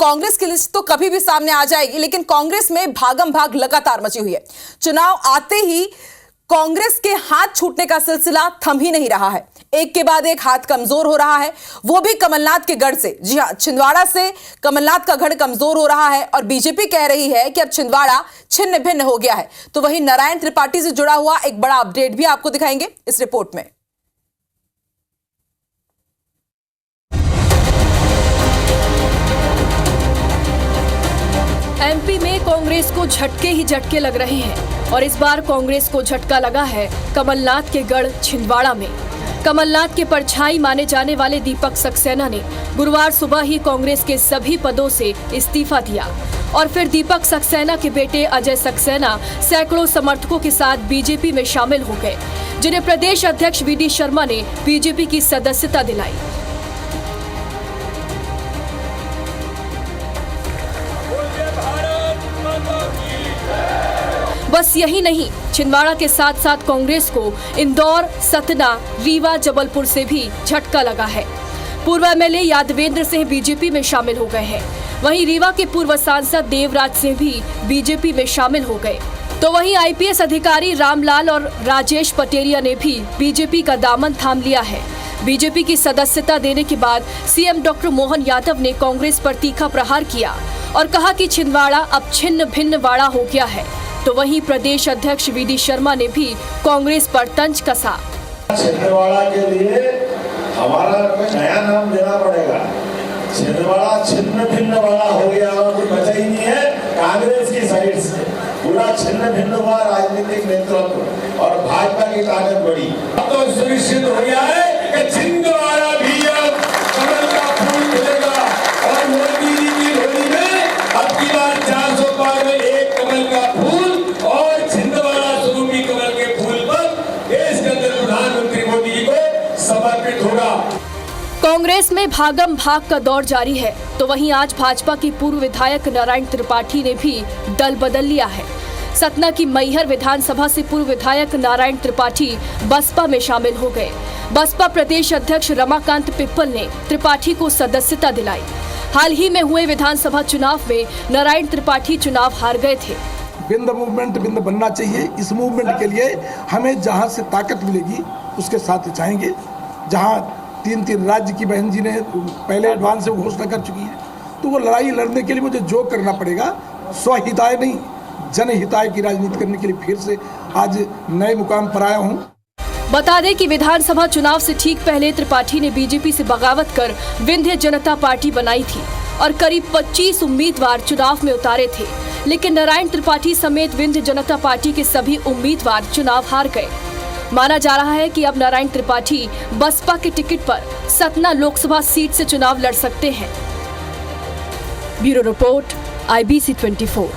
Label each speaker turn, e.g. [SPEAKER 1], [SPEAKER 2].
[SPEAKER 1] कांग्रेस की लिस्ट तो कभी भी सामने आ जाएगी, लेकिन कांग्रेस में भागम भाग लगातार मची हुई है। चुनाव आते ही कांग्रेस के हाथ छूटने का सिलसिला थम ही नहीं रहा है। एक के बाद एक हाथ कमजोर हो रहा है, वो भी कमलनाथ के गढ़ से। जी हां, छिंदवाड़ा से कमलनाथ का गढ़ कमजोर हो रहा है और बीजेपी कह रही है कि अब छिंदवाड़ा छिन्न भिन्न हो गया है। तो वहीं नारायण त्रिपाठी से जुड़ा हुआ एक बड़ा अपडेट भी आपको दिखाएंगे इस रिपोर्ट में।
[SPEAKER 2] एमपी में कांग्रेस को झटके ही झटके लग रहे हैं और इस बार कांग्रेस को झटका लगा है कमलनाथ के गढ़ छिंदवाड़ा में। कमलनाथ के परछाई माने जाने वाले दीपक सक्सेना ने गुरुवार सुबह ही कांग्रेस के सभी पदों से इस्तीफा दिया और फिर दीपक सक्सेना के बेटे अजय सक्सेना सैकड़ों समर्थकों के साथ बीजेपी में शामिल हो गए, जिन्हें प्रदेश अध्यक्ष वीडी शर्मा ने बीजेपी की सदस्यता दिलाई। बस यही नहीं, छिंदवाड़ा के साथ साथ कांग्रेस को इंदौर, सतना, रीवा, जबलपुर से भी झटका लगा है। पूर्व एमएलए यादवेंद्र सिंह बीजेपी में शामिल हो गए हैं। वहीं रीवा के पूर्व सांसद देवराज सिंह भी बीजेपी में शामिल हो गए। तो वहीं आईपीएस अधिकारी रामलाल और राजेश पटेरिया ने भी बीजेपी का दामन थाम लिया है। बीजेपी की सदस्यता देने के बाद सीएम डॉक्टर मोहन यादव ने कांग्रेस पर तीखा प्रहार किया और कहा कि छिंदवाड़ा अब छिन्न भिन्न वाड़ा हो गया है। तो वहीं प्रदेश अध्यक्ष वीडी शर्मा ने भी कांग्रेस पर तंज कसा।
[SPEAKER 3] छिंदवाड़ा के लिए हमारा नया नाम देना पड़ेगा। छिंदवाड़ा छिन्न भिन्न वाड़ा हो गया और कुछ बचा ही नहीं है। कांग्रेस की साइड से पूरा छिन्न भिन्न हुआ राजनीतिक नेतृत्व और भाजपा की ताकत बढ़ी। अब तो सुनिश्चित हो गया है कि छिंदवाड़ा भी अब कमल का फूल खिलेगा और मोदी जी की होली में अब की बार 400 पार में एक कमल का फूल और छिंदवाड़ा स्वरूपी कमल के फूल पर देश के अंदर प्रधानमंत्री मोदी जी को समर्पित होगा।
[SPEAKER 2] कांग्रेस में भागम भाग का दौर जारी है। तो वहीं आज भाजपा के पूर्व विधायक नारायण त्रिपाठी ने भी दल बदल लिया है। सतना की मैहर विधानसभा से पूर्व विधायक नारायण त्रिपाठी बसपा में शामिल हो गए। बसपा प्रदेश अध्यक्ष रमाकांत पिप्पल ने त्रिपाठी को सदस्यता दिलाई। हाल ही में हुए विधानसभा चुनाव में नारायण त्रिपाठी चुनाव हार गए थे।
[SPEAKER 4] बिंद मूवमेंट बिंद बनना चाहिए। इस मूवमेंट के लिए हमें जहां से ताकत मिलेगी उसके साथ चाहेंगे। जहां 3 राज्य की बहन जी ने पहले एडवांस से घोषणा कर चुकी है, तो वो लड़ाई लड़ने के लिए मुझे जो करना पड़ेगा, स्वहिताय नहीं जनहिताय की राजनीति करने के लिए फिर से आज नए मुकाम पर आया हूँ।
[SPEAKER 2] बता दें कि विधानसभा चुनाव से ठीक पहले त्रिपाठी ने बीजेपी से बगावत कर विंध्य जनता पार्टी बनाई थी और करीब 25 उम्मीदवार चुनाव में उतारे थे, लेकिन नारायण त्रिपाठी समेत विंध्य जनता पार्टी के सभी उम्मीदवार चुनाव हार गए। माना जा रहा है कि अब नारायण त्रिपाठी बसपा के टिकट पर सतना लोकसभा सीट से चुनाव लड़ सकते हैं। Bureau report, IBC 24।